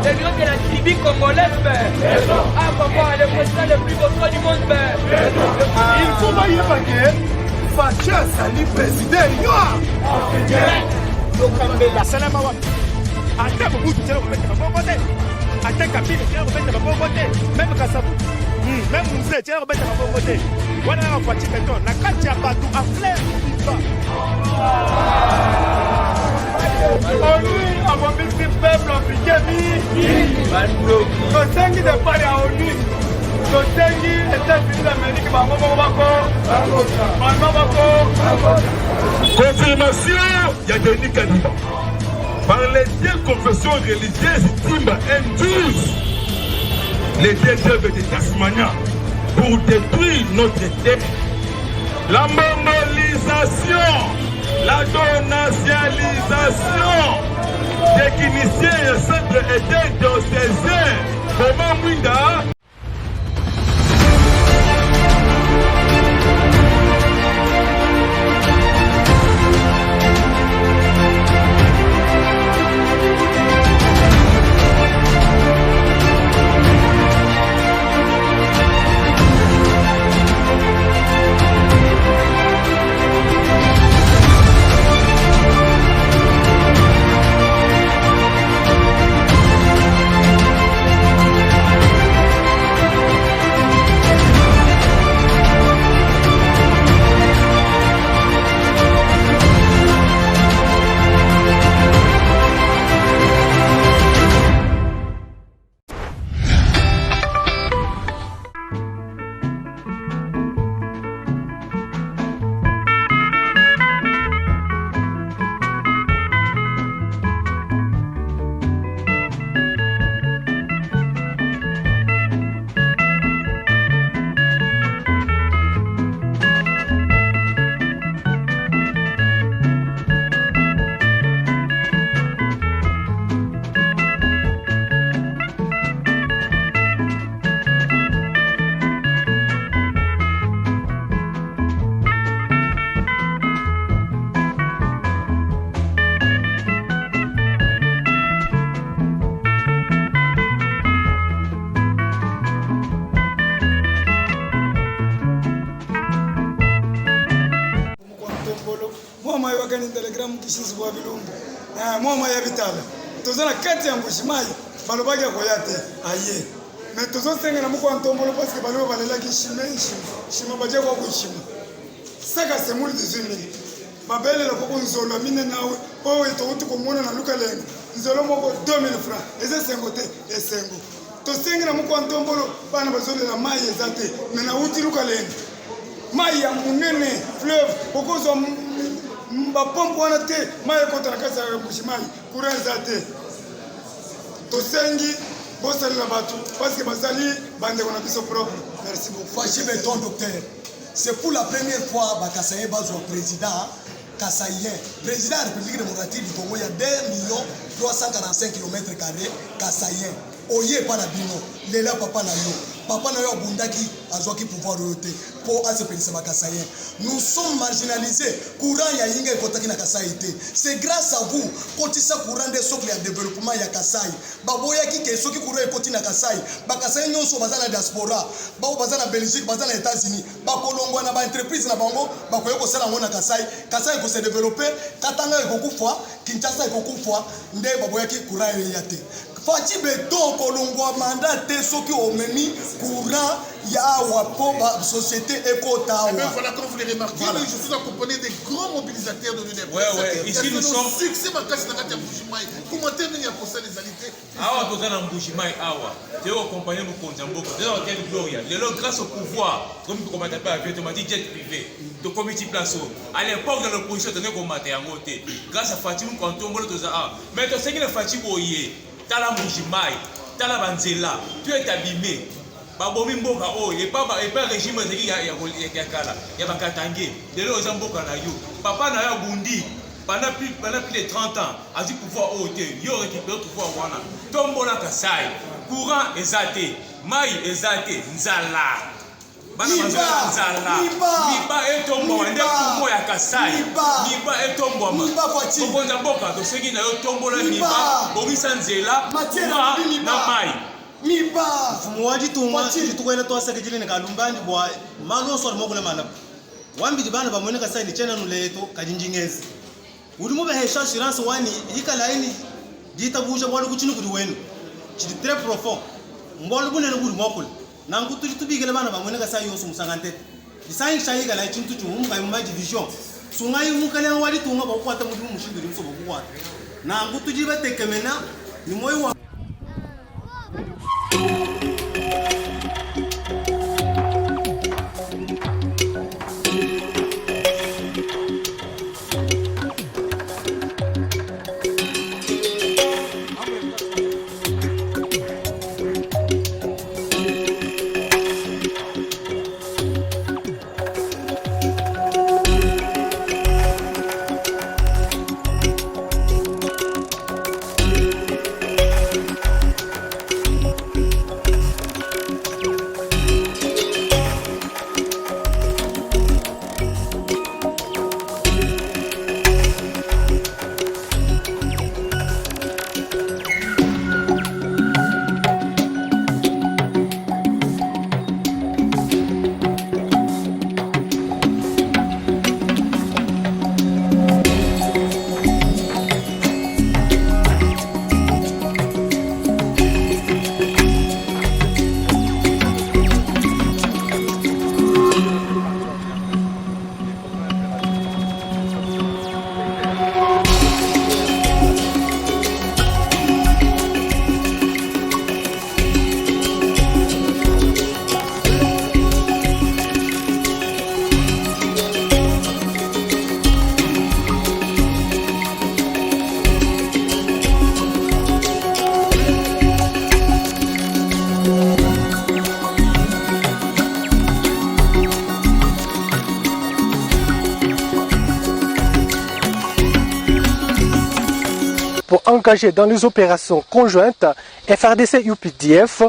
Le grand de la tribu congolaise, ah papa, le président le plus beau du monde, il faut pas y aller. Facha Sali président, Salama wa. Ata bubutu tena kubeta mabongo te. Ata kabila tena kubeta mabongo te. Même Kasabu. Même Mzee tena kubeta mabongo te. Wana na Fachi Beton na kati ya batu a fleur viva. ONU abomisi peuple africain tosengi de pale ya ONU tosengi États-Unis d'Amérique bango bako. Confirmation, il y a Denis Kadiba. Par les deux confessions religieuses, Timba N12, les deux œuvres de Tasmania, pour détruire notre terre. La mongolisation, la donationalisation des Kiniciens et centres étaient diocésains. Comment Mwinda? Telegram kishizi bwa bilumbu mwa ya bitala tozana kati ya mbushimai balobaki koyate aye mais tozosenga na muko ntombolo parce que baloba balela kishimeshi shima baje kwa kushima saka semuli 18000 babele la koko nzolo mine nawe o eto uti komona na luka lengo nzolo moko 2000 francs eze sengote esengo tosenga na muko ntombolo bana bazolela mai ezate mais na uti luka lengo mai ya munene fleuve okozo mbapompo wana te maye kota na kasa ya mbushimai kurenza te tosengi bosalela batu parce que bazali bande kona biso propre. Merci beaucoup. Fachi Beton docteur, c'est pour la première fois Bakasaye bazo président Kasaïen, président de la République démocratique du Congo, il y a 2 345 km² Kasaïen. Oye pas la bino, lela papa na yo. Papa na yo bundaki azwaki pouvoir royauté pour asepelisa Bakasaïen. Nous sommes marginalisés. Courant ya yinga ekotaki na Kasai te. C'est grâce à vous kotisa courant des socles ya développement ya Kasai. Baboyaki ke soki courant ekoti na Kasai. Bakasaïen nyonso bazana diaspora. Bao bazana Belgique, bazana États-Unis. Bakolongwa na ba entreprise na bango bakoyo ko sala ngona Kasai. Kasai ko se développer, Katanga ekokufa, Kinshasa ekokufa, nde baboyaki courant ya te. Fachi Beton kolongwa mandat te soki omemi courant ya wapo société éco-tawa. Voilà, comme vous les remarquez, voilà. Je suis accompagné des grands mobilisateurs de l'UNEP. Ouais, ici nous sommes. Succès, ma casse, la Mbushimai. Commentaire, il y a pour ça les alités. Awa, nous sommes Mbushimai, Awa. Tu es accompagné de Konzamboko. Tu es quelle gloria. Grâce au pouvoir, comme tu commentes pas avec tu m'as dit jet privé. De comité place. À l'époque, dans l'opposition, tu as commenté en côté. Grâce à Fatima, quand on voit tout ça. Mais tu sais que le Fatima, Tala Mbushimai, Tala Banzela, tu es abîmé. Babomi mboka o et pas régime zeki ya kala ya bakatange de lo zamboka na yo papa na ya bundi pendant plus de 30 ans a dit pouvoir o te yo récupérer pouvoir wana tombola Kasai courant ezate mai ezate nzala bana bazala nzala miba etombwa nde kumbo ya kasai miba etombwa mokonza mboka tosengi na yo tombola miba bongisa nzela na mai miba fumuwaji tuma tukwenda twasaka jilini kalumbandi bwa malo sor mogule mana wambi dibana bamwene kasai ni chena nuleto kajinjingezi ulimu be hesha assurance wani ikalaini dita buja bwa kuchinu kudi wenu chidi très profond mbolo bunene buri mokul nangu tubigele bana bamwene kasai yosu musangante bisangi shayi kala chintu chumu kai mu division sungai mukale wali tunga bakwata mu mushinduri muso bakwata nangu tujiba tekemena ni moyo wa pour engager dans les opérations conjointes, FARDC-UPDF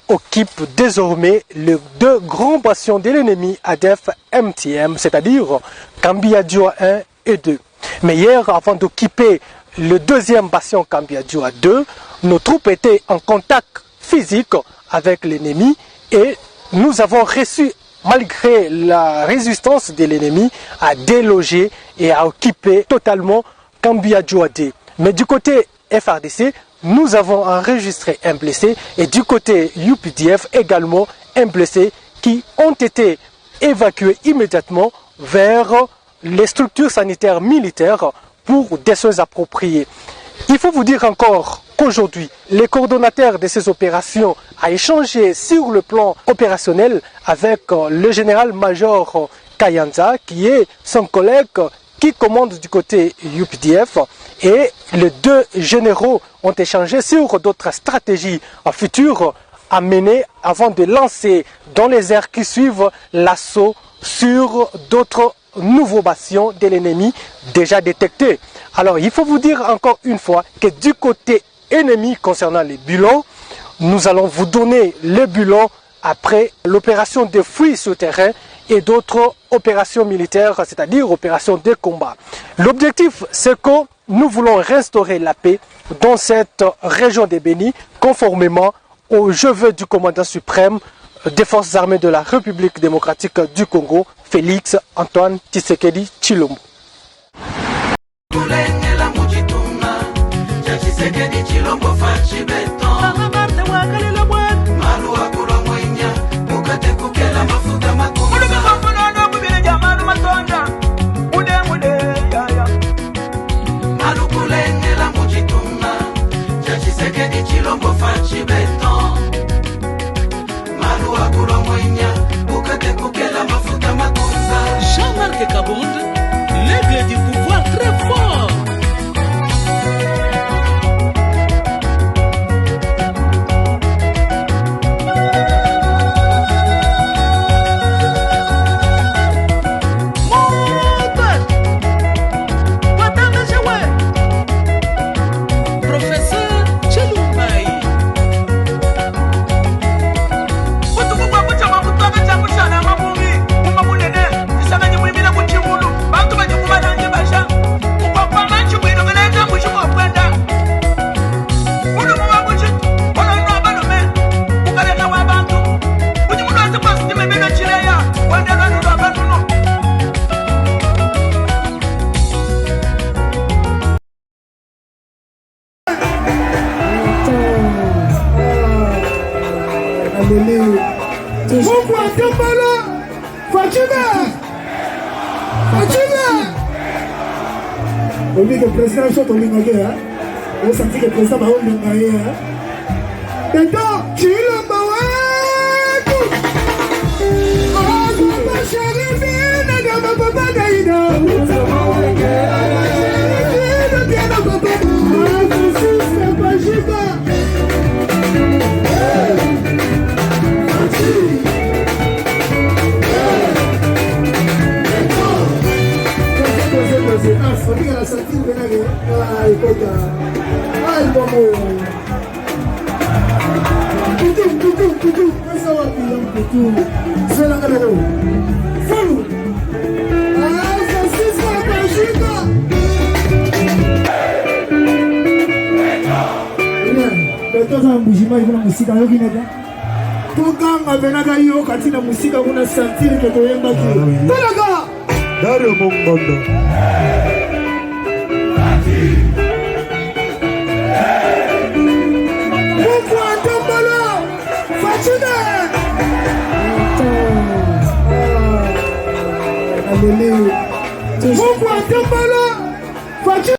occupe désormais les deux grands bastions de l'ennemi ADF-MTM, c'est-à-dire Kambia-Dioua 1 et 2. Mais hier, avant d'occuper le deuxième bastion Kambia-Dioua 2, nos troupes étaient en contact physique avec l'ennemi et nous avons réussi, malgré la résistance de l'ennemi, à déloger et à occuper totalement Kambia-Dioua 2. Mais du côté FARDC, nous avons enregistré un blessé et du côté UPDF également un blessé qui ont été évacués immédiatement vers les structures sanitaires militaires pour des soins appropriés. Il faut vous dire encore qu'aujourd'hui, les coordonnateurs de ces opérations ont échangé sur le plan opérationnel avec le général-major Kayanza qui est son collègue qui commande du côté UPDF et les deux généraux ont échangé sur d'autres stratégies futures à mener avant de lancer dans les airs qui suivent l'assaut sur d'autres nouveaux bastions de l'ennemi déjà détectés. Alors il faut vous dire encore une fois que du côté ennemi concernant les bilans, nous allons vous donner les bilans après l'opération de fouilles sur terrain et d'autres opérations militaires, c'est-à-dire opérations de combat. L'objectif, c'est que nous voulons restaurer la paix dans cette région de Béni, conformément au vœu du commandant suprême des forces armées de la République démocratique du Congo, Félix Antoine Tshisekedi Tshilombo. Jean-Marc Kabonde, l'aigle du pouvoir très fort. Professeur Tshilumbai. Mabu Mungu atambala. Fatime. On dit que le président soit au Lingagé. On sentit que le président va au Lingagé. Maintenant, tu l'as baoué. Mbujima kuna musika yoki nega tokanga benaka yo kati na musika kuna santiri ke toyemba ki tolaka Dario Mongondo Mungu atambala Fatime Mungu atambala Fatime